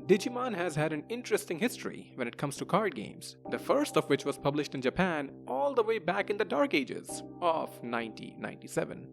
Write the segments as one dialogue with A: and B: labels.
A: Digimon has had an interesting history when it comes to card games, the first of which was published in Japan all the way back in the Dark Ages of 1997.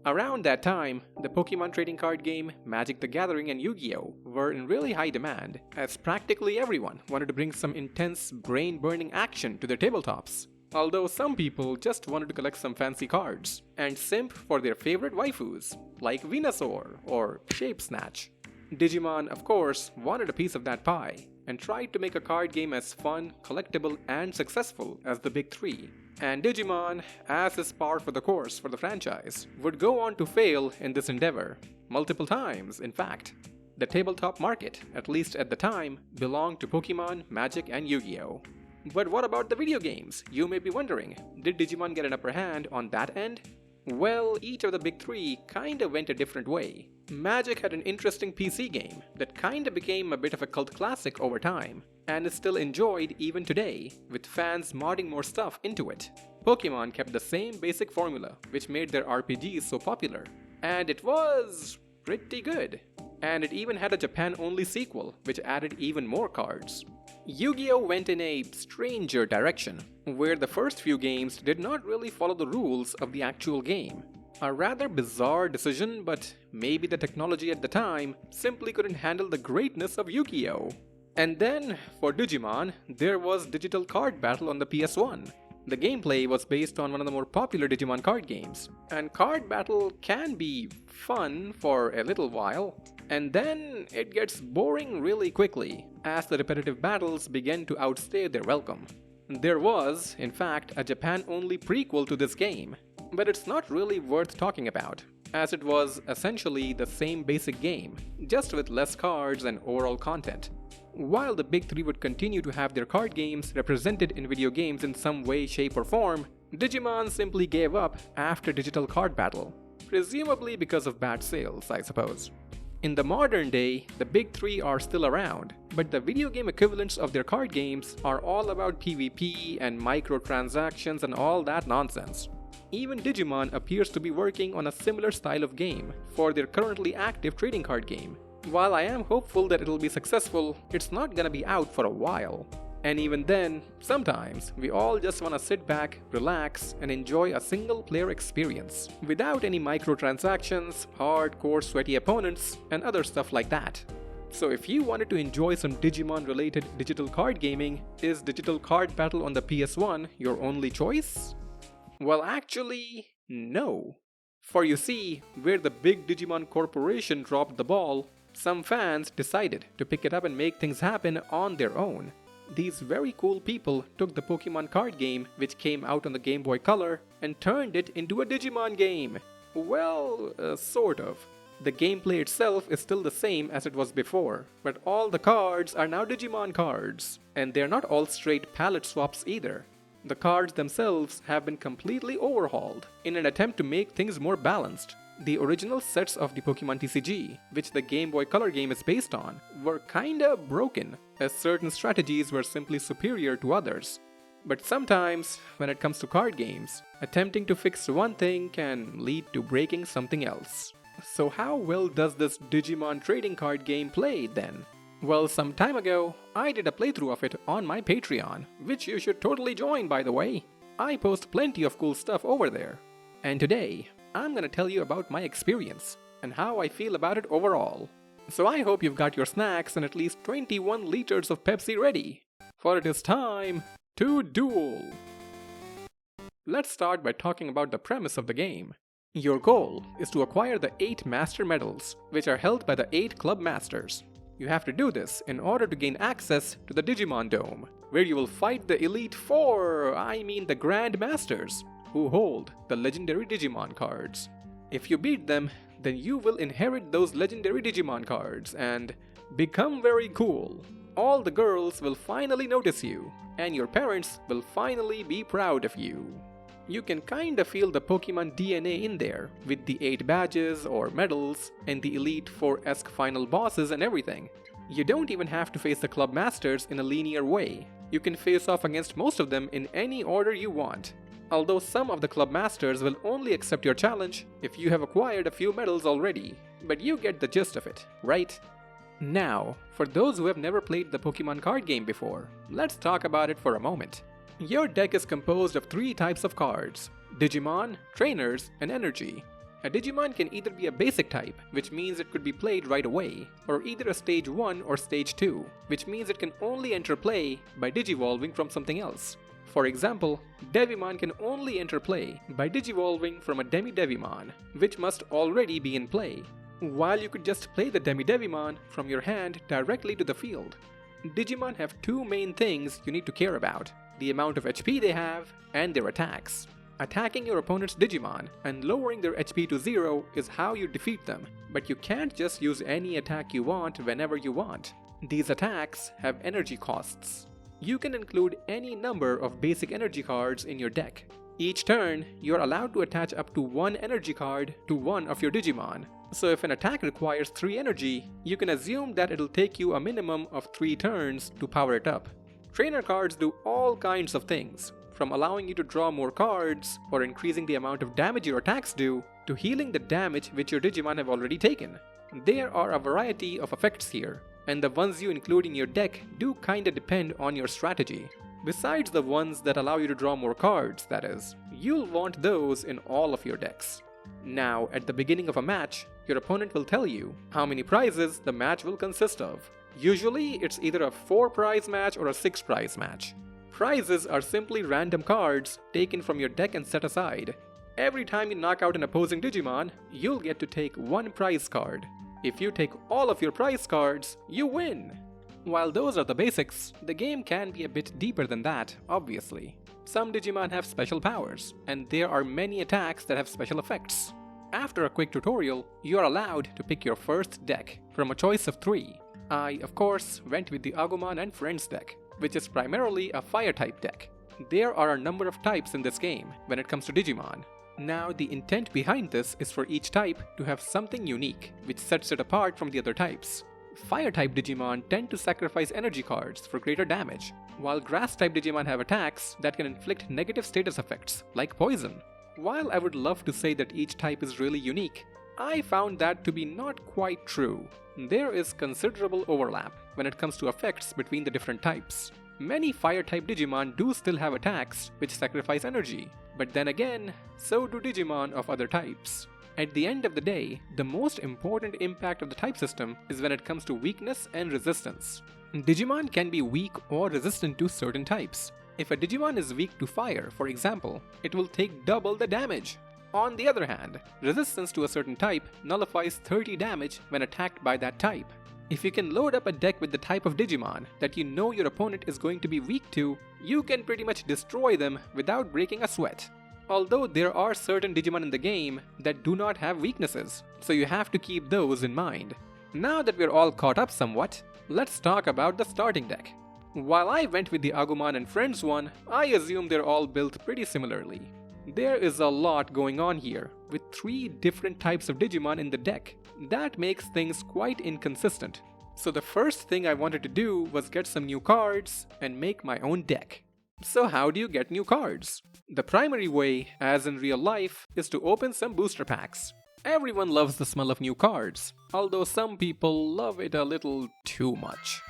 A: Around that time, the Pokemon Trading Card Game, Magic the Gathering and Yu-Gi-Oh! Were in really high demand, as practically everyone wanted to bring some intense, brain-burning action to their tabletops. Although some people just wanted to collect some fancy cards and simp for their favorite waifus, like Venusaur or Shape Snatch. Digimon, of course, wanted a piece of that pie and tried to make a card game as fun, collectible, and successful as the big three. And Digimon, as is par for the course for the franchise, would go on to fail in this endeavor, multiple times in fact. The tabletop market, at least at the time, belonged to Pokemon, Magic, and Yu-Gi-Oh! But what about the video games, you may be wondering? Did Digimon get an upper hand on that end? Well, each of the big three kinda went a different way. Magic had an interesting PC game that kinda became a bit of a cult classic over time, and is still enjoyed even today, with fans modding more stuff into it. Pokemon kept the same basic formula, which made their RPGs so popular, and it was pretty good. And it even had a Japan-only sequel, which added even more cards. Yu-Gi-Oh! Went in a stranger direction, where the first few games did not really follow the rules of the actual game. A rather bizarre decision, but maybe the technology at the time simply couldn't handle the greatness of Yu-Gi-Oh! And then, for Digimon, there was Digital Card Battle on the PS1. The gameplay was based on one of the more popular Digimon card games, and Card Battle can be fun for a little while, and then it gets boring really quickly, as the repetitive battles begin to outstay their welcome. There was, in fact, a Japan-only prequel to this game, but it's not really worth talking about, as it was essentially the same basic game, just with less cards and overall content. While the big three would continue to have their card games represented in video games in some way, shape or form, Digimon simply gave up after Digital Card Battle, presumably because of bad sales, I suppose. In the modern day, the big three are still around, but the video game equivalents of their card games are all about PvP and microtransactions and all that nonsense. Even Digimon appears to be working on a similar style of game for their currently active trading card game. While I am hopeful that it'll be successful, it's not gonna be out for a while. And even then, sometimes we all just wanna sit back, relax, and enjoy a single-player experience, without any microtransactions, hardcore sweaty opponents, and other stuff like that. So if you wanted to enjoy some Digimon-related digital card gaming, is Digital Card Battle on the PS1 your only choice? Well, actually, no. For you see, where the big Digimon Corporation dropped the ball, some fans decided to pick it up and make things happen on their own. These very cool people took the Pokemon card game, which came out on the Gameboy Colour, and turned it into a Digimon game. Well, sort of. The gameplay itself is still the same as it was before, but all the cards are now Digimon cards, and they're not all straight palette swaps either. The cards themselves have been completely overhauled in an attempt to make things more balanced. The original sets of the Pokemon TCG, which the Gameboy Colour game is based on, were kinda broken, as certain strategies were simply superior to others. But sometimes, when it comes to card games, attempting to fix one thing can lead to breaking something else. So how well does this Digimon trading card game play then? Well, some time ago, I did a playthrough of it on my Patreon, which you should totally join, by the way. I post plenty of cool stuff over there. And today, I'm gonna tell you about my experience and how I feel about it overall. So I hope you've got your snacks and at least 21 liters of Pepsi ready, for it is time to duel! Let's start by talking about the premise of the game. Your goal is to acquire the 8 Master Medals, which are held by the 8 Club Masters. You have to do this in order to gain access to the Digimon Dome, where you will fight the Elite Four, the Grand Masters, who hold the legendary Digimon cards. If you beat them, then you will inherit those legendary Digimon cards and become very cool. All the girls will finally notice you, and your parents will finally be proud of you. You can kinda feel the Pokemon DNA in there, with the 8 badges or medals, and the Elite Four-esque final bosses and everything. You don't even have to face the Club Masters in a linear way. You can face off against most of them in any order you want. Although some of the Club Masters will only accept your challenge if you have acquired a few medals already. But you get the gist of it, right? Now, for those who have never played the Pokemon card game before, let's talk about it for a moment. Your deck is composed of 3 types of cards: Digimon, Trainers, and Energy. A Digimon can either be a basic type, which means it could be played right away, or either a Stage 1 or Stage 2, which means it can only enter play by digivolving from something else. For example, Devimon can only enter play by digivolving from a Demi-Devimon, which must already be in play, while you could just play the Demi-Devimon from your hand directly to the field. Digimon have 2 main things you need to care about: the amount of HP they have and their attacks. Attacking your opponent's Digimon and lowering their HP to 0 is how you defeat them, but you can't just use any attack you want whenever you want. These attacks have energy costs. You can include any number of basic energy cards in your deck. Each turn, you're allowed to attach up to 1 energy card to one of your Digimon. So if an attack requires 3 energy, you can assume that it'll take you a minimum of 3 turns to power it up. Trainer cards do all kinds of things, from allowing you to draw more cards, or increasing the amount of damage your attacks do, to healing the damage which your Digimon have already taken. There are a variety of effects here, and the ones you include in your deck do kinda depend on your strategy. Besides the ones that allow you to draw more cards, that is, you'll want those in all of your decks. Now, at the beginning of a match, your opponent will tell you how many prizes the match will consist of. Usually, it's either a 4-prize match or a 6-prize match. Prizes are simply random cards taken from your deck and set aside. Every time you knock out an opposing Digimon, you'll get to take 1 prize card. If you take all of your prize cards, you win! While those are the basics, the game can be a bit deeper than that, obviously. Some Digimon have special powers, and there are many attacks that have special effects. After a quick tutorial, you are allowed to pick your first deck from a choice of 3. I, of course, went with the Agumon and Friends deck, which is primarily a Fire-type deck. There are a number of types in this game when it comes to Digimon. Now, the intent behind this is for each type to have something unique, which sets it apart from the other types. Fire-type Digimon tend to sacrifice energy cards for greater damage, while Grass-type Digimon have attacks that can inflict negative status effects, like poison. While I would love to say that each type is really unique, I found that to be not quite true. There is considerable overlap when it comes to effects between the different types. Many Fire-type Digimon do still have attacks which sacrifice energy, but then again, so do Digimon of other types. At the end of the day, the most important impact of the type system is when it comes to weakness and resistance. Digimon can be weak or resistant to certain types. If a Digimon is weak to fire, for example, it will take double the damage. On the other hand, resistance to a certain type nullifies 30 damage when attacked by that type. If you can load up a deck with the type of Digimon that you know your opponent is going to be weak to, you can pretty much destroy them without breaking a sweat. Although there are certain Digimon in the game that do not have weaknesses, so you have to keep those in mind. Now that we're all caught up somewhat, let's talk about the starting deck. While I went with the Agumon and Friends one, I assume they're all built pretty similarly. There is a lot going on here, with 3 different types of Digimon in the deck. That makes things quite inconsistent. So the first thing I wanted to do was get some new cards and make my own deck. So how do you get new cards? The primary way, as in real life, is to open some booster packs. Everyone loves the smell of new cards, although some people love it a little too much.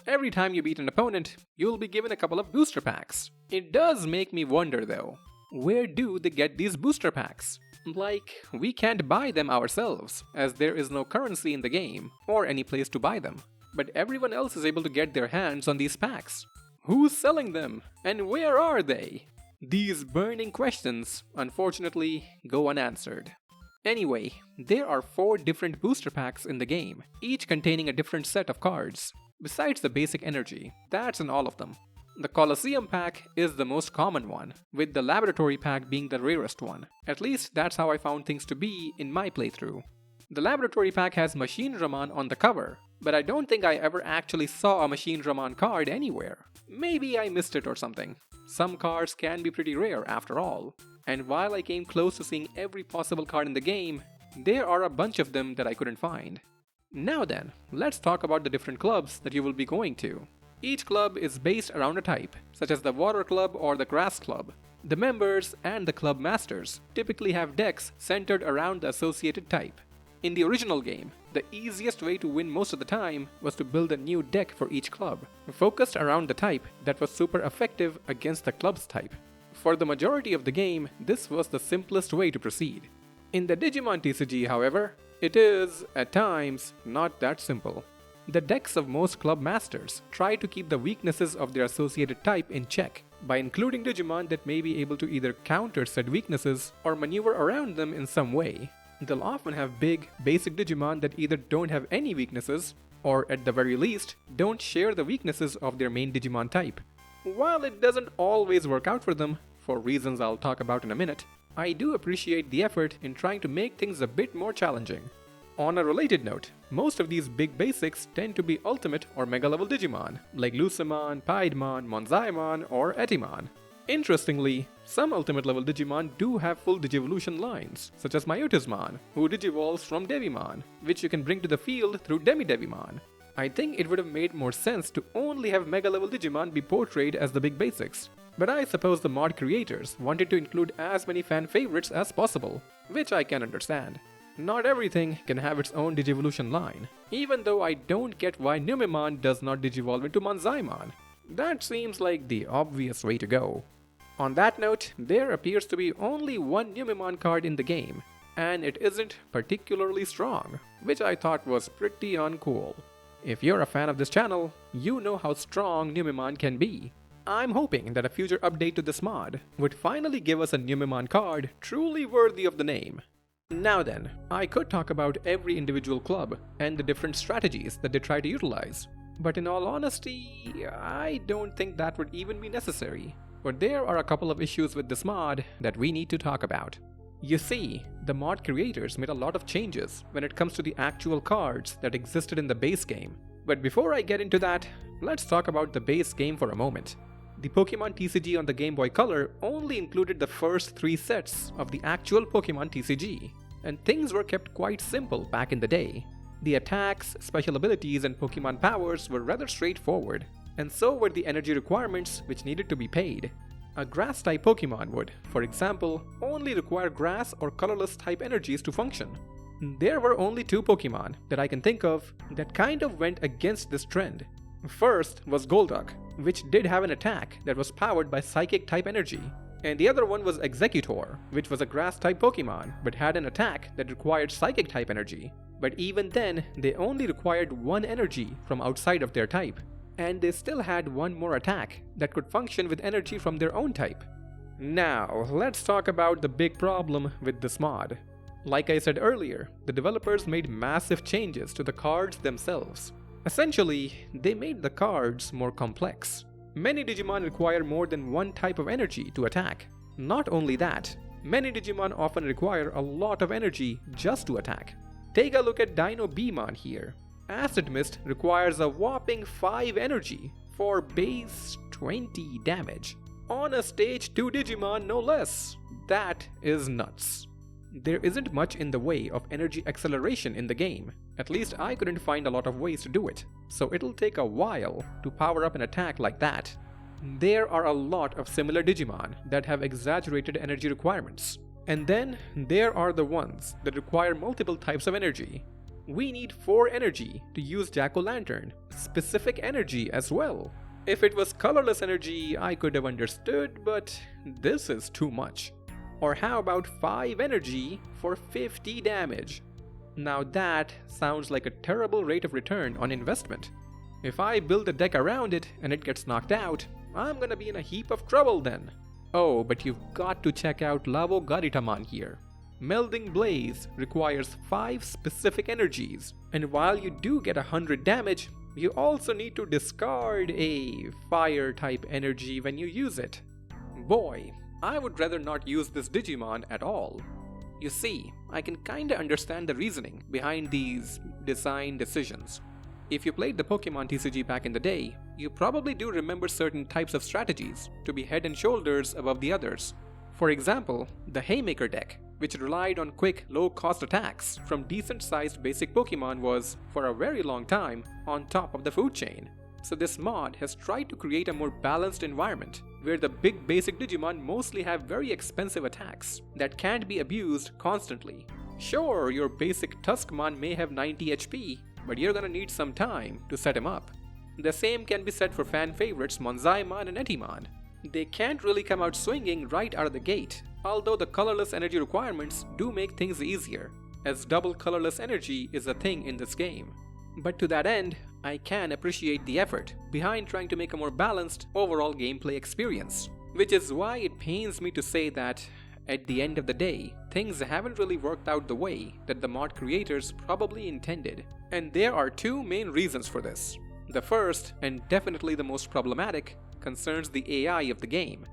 A: Every time you beat an opponent, you'll be given a couple of booster packs. It does make me wonder though, where do they get these booster packs? Like, we can't buy them ourselves, as there is no currency in the game, or any place to buy them. But everyone else is able to get their hands on these packs. Who's selling them? And where are they? These burning questions, unfortunately, go unanswered. Anyway, there are 4 different booster packs in the game, each containing a different set of cards. Besides the basic energy, that's in all of them. The Colosseum pack is the most common one, with the Laboratory pack being the rarest one. At least that's how I found things to be in my playthrough. The Laboratory pack has Machine Ramon on the cover, but I don't think I ever actually saw a Machine Ramon card anywhere. Maybe I missed it or something. Some cards can be pretty rare after all. And while I came close to seeing every possible card in the game, there are a bunch of them that I couldn't find. Now then, let's talk about the different clubs that you will be going to. Each club is based around a type, such as the Water Club or the Grass Club. The members and the club masters typically have decks centered around the associated type. In the original game, the easiest way to win most of the time was to build a new deck for each club, focused around the type that was super effective against the club's type. For the majority of the game, this was the simplest way to proceed. In the Digimon TCG, however, it is, at times, not that simple. The decks of most club masters try to keep the weaknesses of their associated type in check by including Digimon that may be able to either counter said weaknesses or maneuver around them in some way. They'll often have big, basic Digimon that either don't have any weaknesses or, at the very least, don't share the weaknesses of their main Digimon type. While it doesn't always work out for them, for reasons I'll talk about in a minute, I do appreciate the effort in trying to make things a bit more challenging. On a related note, most of these big basics tend to be Ultimate or Mega level Digimon, like Lucemon, Piedmon, Monzaimon, or Etimon. Interestingly, some Ultimate level Digimon do have full Digivolution lines, such as Myotismon, who digivolves from Devimon, which you can bring to the field through Demi-Devimon. I think it would have made more sense to only have Mega level Digimon be portrayed as the big basics, but I suppose the mod creators wanted to include as many fan favorites as possible, which I can understand. Not everything can have its own Digivolution line, even though I don't get why Numemon does not digivolve into Monzaimon. That seems like the obvious way to go. On that note, there appears to be only one Numemon card in the game, and it isn't particularly strong, which I thought was pretty uncool. If you're a fan of this channel, you know how strong Numemon can be. I'm hoping that a future update to this mod would finally give us a Numemon card truly worthy of the name. Now then, I could talk about every individual club and the different strategies that they try to utilize, but in all honesty, I don't think that would even be necessary. But there are a couple of issues with this mod that we need to talk about. You see, the mod creators made a lot of changes when it comes to the actual cards that existed in the base game. But before I get into that, let's talk about the base game for a moment. The Pokemon TCG on the Gameboy Colour only included the first 3 sets of the actual Pokemon TCG, and things were kept quite simple back in the day. The attacks, special abilities, and Pokemon powers were rather straightforward, and so were the energy requirements which needed to be paid. A Grass-type Pokemon would, for example, only require Grass or colorless type energies to function. There were only 2 Pokemon that I can think of that kind of went against this trend. First was Golduck, which did have an attack that was powered by Psychic-type energy, and the other one was Exeggutor, which was a Grass-type Pokemon but had an attack that required Psychic-type energy. But even then, they only required 1 energy from outside of their type, and they still had 1 more attack that could function with energy from their own type. Now, let's talk about the big problem with this mod. Like I said earlier, the developers made massive changes to the cards themselves. Essentially, they made the cards more complex. Many Digimon require more than 1 type of energy to attack. Not only that, many Digimon often require a lot of energy just to attack. Take a look at Dino Beamon here. Acid Mist requires a whopping 5 energy for base 20 damage. On a stage 2 Digimon no less. That is nuts. There isn't much in the way of energy acceleration in the game. At least I couldn't find a lot of ways to do it, so it'll take a while to power up an attack like that. There are a lot of similar Digimon that have exaggerated energy requirements. And then there are the ones that require multiple types of energy. We need 4 energy to use Jack-o'-lantern, specific energy as well. If it was colorless energy, I could have understood, but this is too much. Or how about 5 energy for 50 damage? Now that sounds like a terrible rate of return on investment. If I build a deck around it and it gets knocked out, I'm gonna be in a heap of trouble then. Oh, but you've got to check out Lavo Garitamon here. Melding Blaze requires 5 specific energies, and while you do get 100 damage, you also need to discard a fire type energy when you use it. Boy, I would rather not use this Digimon at all. You see, I can kinda understand the reasoning behind these design decisions. If you played the Pokemon TCG back in the day, you probably do remember certain types of strategies to be head and shoulders above the others. For example, the Haymaker deck, which relied on quick, low-cost attacks from decent-sized basic Pokemon, was, for a very long time, on top of the food chain. So this mod has tried to create a more balanced environment, where the big basic Digimon mostly have very expensive attacks that can't be abused constantly. Sure, your basic Tuskmon may have 90 HP, but you're gonna need some time to set him up. The same can be said for fan favorites Monzaimon and Etimon. They can't really come out swinging right out of the gate, although the colorless energy requirements do make things easier, as double colorless energy is a thing in this game. But to that end, I can appreciate the effort behind trying to make a more balanced overall gameplay experience, which is why it pains me to say that at the end of the day, things haven't really worked out the way that the mod creators probably intended. And there are two main reasons for this. The first, and definitely the most problematic, concerns the AI of the game.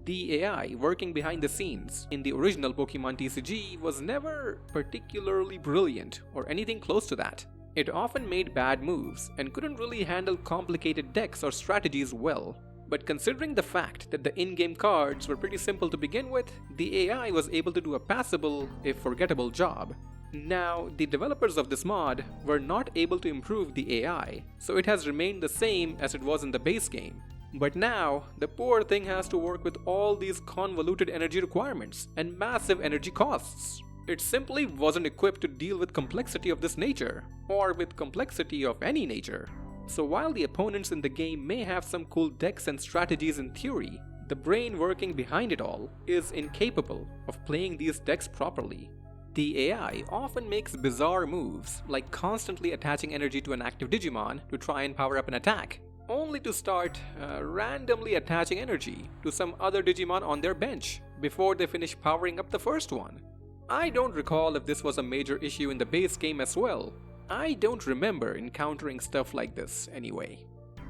A: The AI working behind the scenes in the original Pokemon TCG was never particularly brilliant or anything close to that. It often made bad moves and couldn't really handle complicated decks or strategies well. But considering the fact that the in-game cards were pretty simple to begin with, the AI was able to do a passable, if forgettable, job. Now, the developers of this mod were not able to improve the AI, so it has remained the same as it was in the base game. But now, the poor thing has to work with all these convoluted energy requirements and massive energy costs. It simply wasn't equipped to deal with complexity of this nature, or with complexity of any nature. So while the opponents in the game may have some cool decks and strategies in theory, the brain working behind it all is incapable of playing these decks properly. The AI often makes bizarre moves, like constantly attaching energy to an active Digimon to try and power up an attack, only to start randomly attaching energy to some other Digimon on their bench before they finish powering up the first one. I don't recall if this was a major issue in the base game as well. I don't remember encountering stuff like this anyway.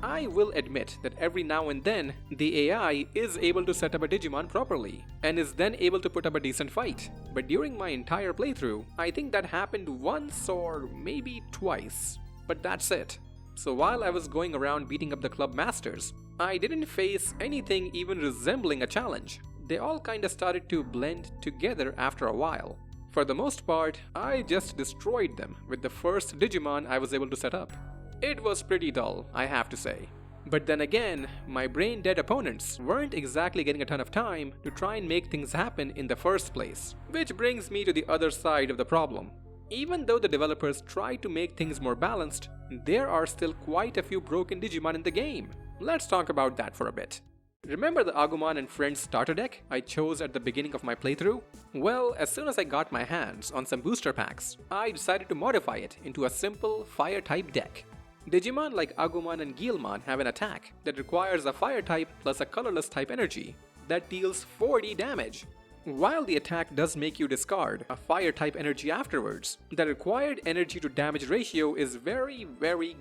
A: I will admit that every now and then, the AI is able to set up a Digimon properly, and is then able to put up a decent fight. But during my entire playthrough, I think that happened once or maybe twice. But that's it. So while I was going around beating up the club masters, I didn't face anything even resembling a challenge. They all kinda started to blend together after a while. For the most part, I just destroyed them with the first Digimon I was able to set up. It was pretty dull, I have to say. But then again, my brain-dead opponents weren't exactly getting a ton of time to try and make things happen in the first place. Which brings me to the other side of the problem. Even though the developers tried to make things more balanced, there are still quite a few broken Digimon in the game. Let's talk about that for a bit. Remember the Agumon and Friends starter deck I chose at the beginning of my playthrough? Well, as soon as I got my hands on some booster packs, I decided to modify it into a simple fire-type deck. Digimon like Agumon and Guilmon have an attack that requires a fire type plus a colorless type energy that deals 40 damage. While the attack does make you discard a fire type energy afterwards, the required energy to damage ratio is very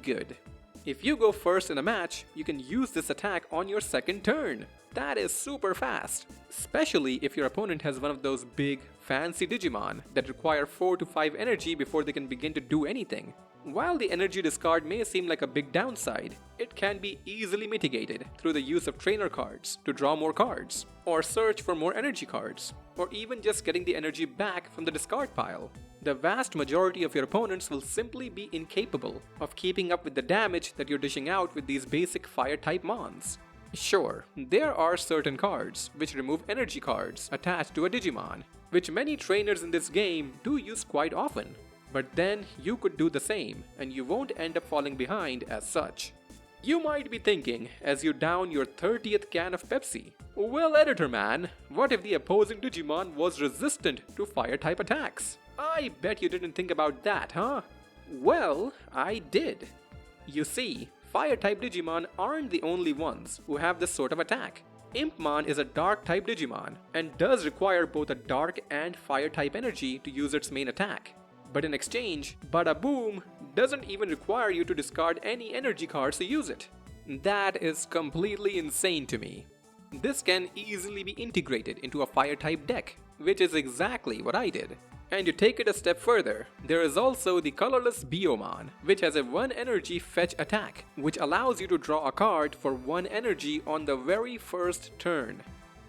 A: good. If you go first in a match, you can use this attack on your second turn. That is super fast, especially if your opponent has one of those big, fancy Digimon that require 4 to 5 energy before they can begin to do anything. While the energy discard may seem like a big downside, it can be easily mitigated through the use of trainer cards to draw more cards, or search for more energy cards, or even just getting the energy back from the discard pile. The vast majority of your opponents will simply be incapable of keeping up with the damage that you're dishing out with these basic fire-type mons. Sure, there are certain cards which remove energy cards attached to a Digimon, which many trainers in this game do use quite often. But then you could do the same, and you won't end up falling behind as such. You might be thinking, as you down your 30th can of Pepsi, well, editor man, what if the opposing Digimon was resistant to fire-type attacks? I bet you didn't think about that, huh? Well, I did. You see, fire-type Digimon aren't the only ones who have this sort of attack. Impmon is a dark-type Digimon, and does require both a dark and fire-type energy to use its main attack. But in exchange, Bada Boom doesn't even require you to discard any energy cards to use it. That is completely insane to me. This can easily be integrated into a fire-type deck, which is exactly what I did. And to take it a step further, there is also the colorless Biomon, which has a 1 energy fetch attack, which allows you to draw a card for 1 energy on the very first turn.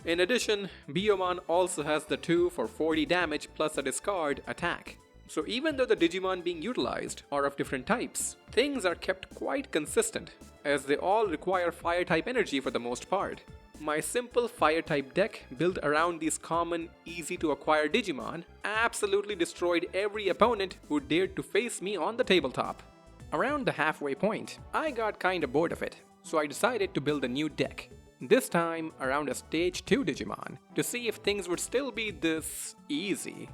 A: In addition, Biomon also has the 2 for 40 damage plus a discard attack. So even though the Digimon being utilized are of different types, things are kept quite consistent, as they all require fire-type energy for the most part. My simple fire-type deck built around these common, easy-to-acquire Digimon absolutely destroyed every opponent who dared to face me on the tabletop. Around the halfway point, I got kinda bored of it, so I decided to build a new deck. This time around a Stage 2 Digimon, to see if things would still be this easy.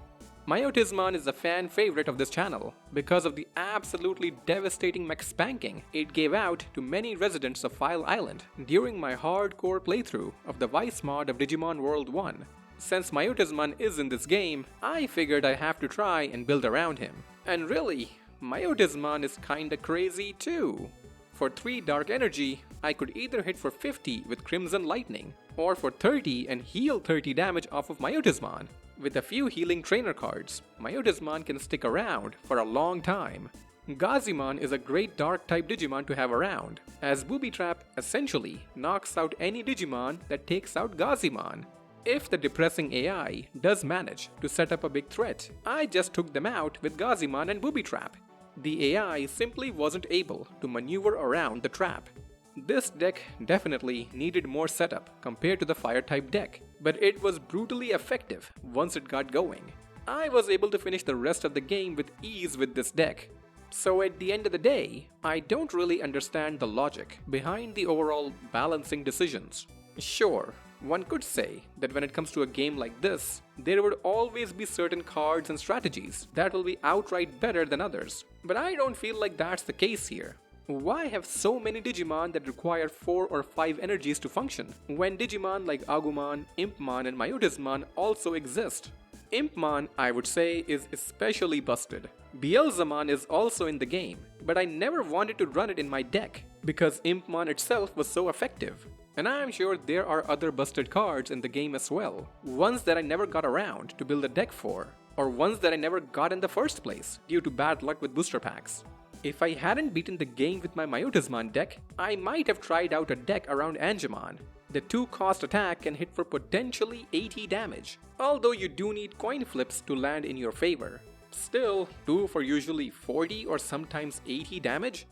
A: Myotismon is a fan favorite of this channel because of the absolutely devastating mech spanking it gave out to many residents of File Island during my hardcore playthrough of the Vice mod of Digimon World 1. Since Myotismon is in this game, I figured I have to try and build around him. And really, Myotismon is kinda crazy too. For 3 Dark Energy, I could either hit for 50 with Crimson Lightning, or for 30 and heal 30 damage off of Myotismon. With a few healing trainer cards, Myotismon can stick around for a long time. Gazimon is a great dark type Digimon to have around, as Booby Trap essentially knocks out any Digimon that takes out Gazimon. If the depressing AI does manage to set up a big threat, I just took them out with Gazimon and Booby Trap. The AI simply wasn't able to maneuver around the trap. This deck definitely needed more setup compared to the fire-type deck, but it was brutally effective once it got going. I was able to finish the rest of the game with ease with this deck. So at the end of the day, I don't really understand the logic behind the overall balancing decisions. Sure, one could say that when it comes to a game like this, there would always be certain cards and strategies that will be outright better than others, but I don't feel like that's the case here. Why have so many Digimon that require 4 or 5 energies to function, when Digimon like Agumon, Impmon and Myotismon also exist? Impmon, I would say, is especially busted. Beelzemon is also in the game, but I never wanted to run it in my deck, because Impmon itself was so effective. And I'm sure there are other busted cards in the game as well, ones that I never got around to build a deck for, or ones that I never got in the first place due to bad luck with booster packs. If I hadn't beaten the game with my Myotismon deck, I might have tried out a deck around Angemon. The 2-cost attack can hit for potentially 80 damage, although you do need coin flips to land in your favor. Still, 2 for usually 40 or sometimes 80 damage?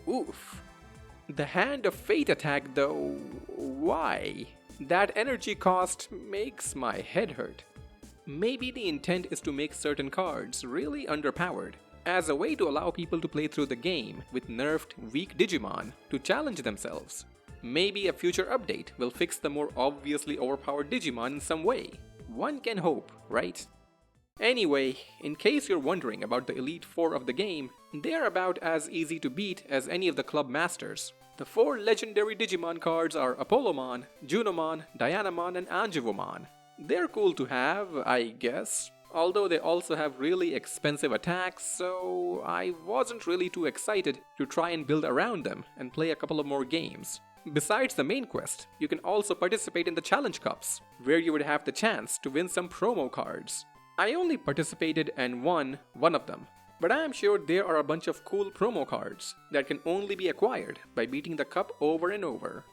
A: Oof. The Hand of Fate attack though, why? That energy cost makes my head hurt. Maybe the intent is to make certain cards really underpowered, as a way to allow people to play through the game with nerfed weak Digimon to challenge themselves. Maybe a future update will fix the more obviously overpowered Digimon in some way. One can hope, right? Anyway, in case you're wondering about the Elite Four of the game, they're about as easy to beat as any of the Club Masters. The 4 legendary Digimon cards are Apollomon, Junomon, Dianamon and Angevomon. They're cool to have, I guess, although they also have really expensive attacks, so I wasn't really too excited to try and build around them and play a couple of more games. Besides the main quest, you can also participate in the Challenge Cups, where you would have the chance to win some promo cards. I only participated and won one of them, but I am sure there are a bunch of cool promo cards that can only be acquired by beating the cup over and over.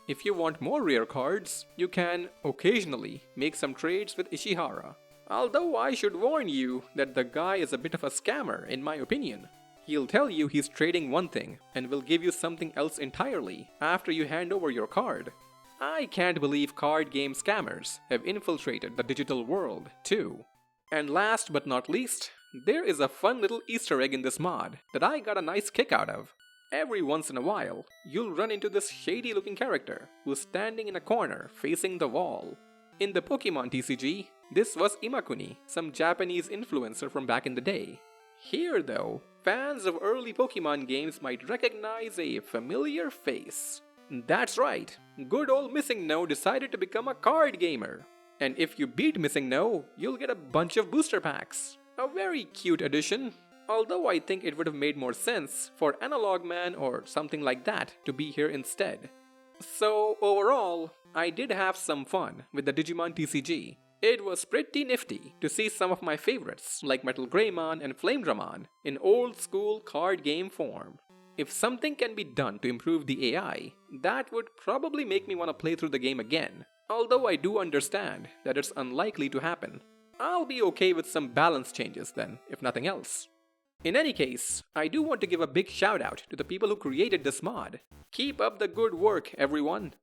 A: If you want more rare cards, you can occasionally make some trades with Ishihara. Although I should warn you that the guy is a bit of a scammer in my opinion. He'll tell you he's trading one thing and will give you something else entirely after you hand over your card. I can't believe card game scammers have infiltrated the digital world too. And last but not least, there is a fun little Easter egg in this mod that I got a nice kick out of. Every once in a while, you'll run into this shady looking character who's standing in a corner facing the wall. In the Pokemon TCG, this was Imakuni, some Japanese influencer from back in the day. Here though, fans of early Pokemon games might recognize a familiar face. That's right, good old Missing No decided to become a card gamer. And if you beat Missing No, you'll get a bunch of booster packs. A very cute addition, although I think it would have made more sense for Analog Man or something like that to be here instead. So overall, I did have some fun with the Digimon TCG. It was pretty nifty to see some of my favorites like Metal Greymon and Flame Dramon in old school card game form. If something can be done to improve the AI, that would probably make me want to play through the game again, although I do understand that it's unlikely to happen. I'll be okay with some balance changes then, if nothing else. In any case, I do want to give a big shout out to the people who created this mod. Keep up the good work, everyone!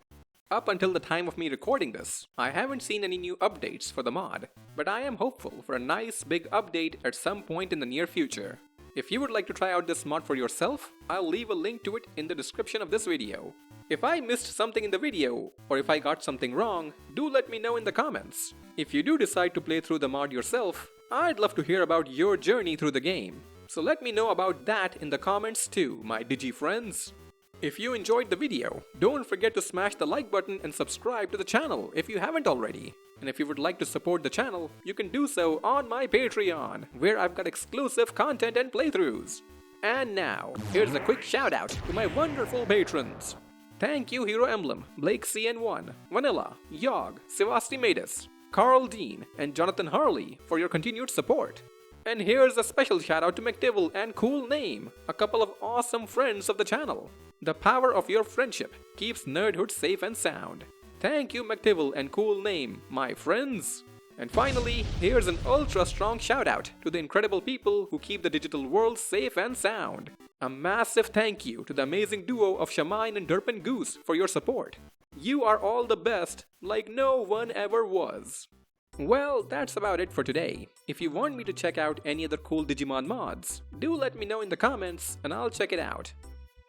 A: Up until the time of me recording this, I haven't seen any new updates for the mod, but I am hopeful for a nice big update at some point in the near future. If you would like to try out this mod for yourself, I'll leave a link to it in the description of this video. If I missed something in the video, or if I got something wrong, do let me know in the comments. If you do decide to play through the mod yourself, I'd love to hear about your journey through the game. So let me know about that in the comments too, my Digi friends. If you enjoyed the video, don't forget to smash the like button and subscribe to the channel if you haven't already. And if you would like to support the channel, you can do so on my Patreon, where I've got exclusive content and playthroughs. And now, here's a quick shout out to my wonderful patrons. Thank you Hero Emblem, Blake CN1, Vanilla, Yog, Sevastimatus, Carl Dean, and Jonathan Harley for your continued support. And here's a special shout out to McDivil and Cool Name, a couple of awesome friends of the channel. The power of your friendship keeps Nerdhood safe and sound. Thank you McDivil and Cool Name, my friends. And finally, here's an ultra strong shout out to the incredible people who keep the digital world safe and sound. A massive thank you to the amazing duo of Shamine and Derpin Goose for your support. You are all the best, like no one ever was. Well, that's about it for today. If you want me to check out any other cool Digimon mods, do let me know in the comments and I'll check it out.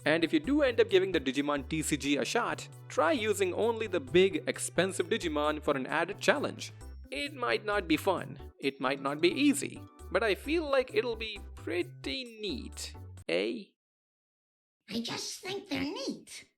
A: And if you do end up giving the Digimon TCG a shot, try using only the big, expensive Digimon for an added challenge. It might not be fun, it might not be easy, but I feel like it'll be pretty neat, eh?
B: I just think they're neat.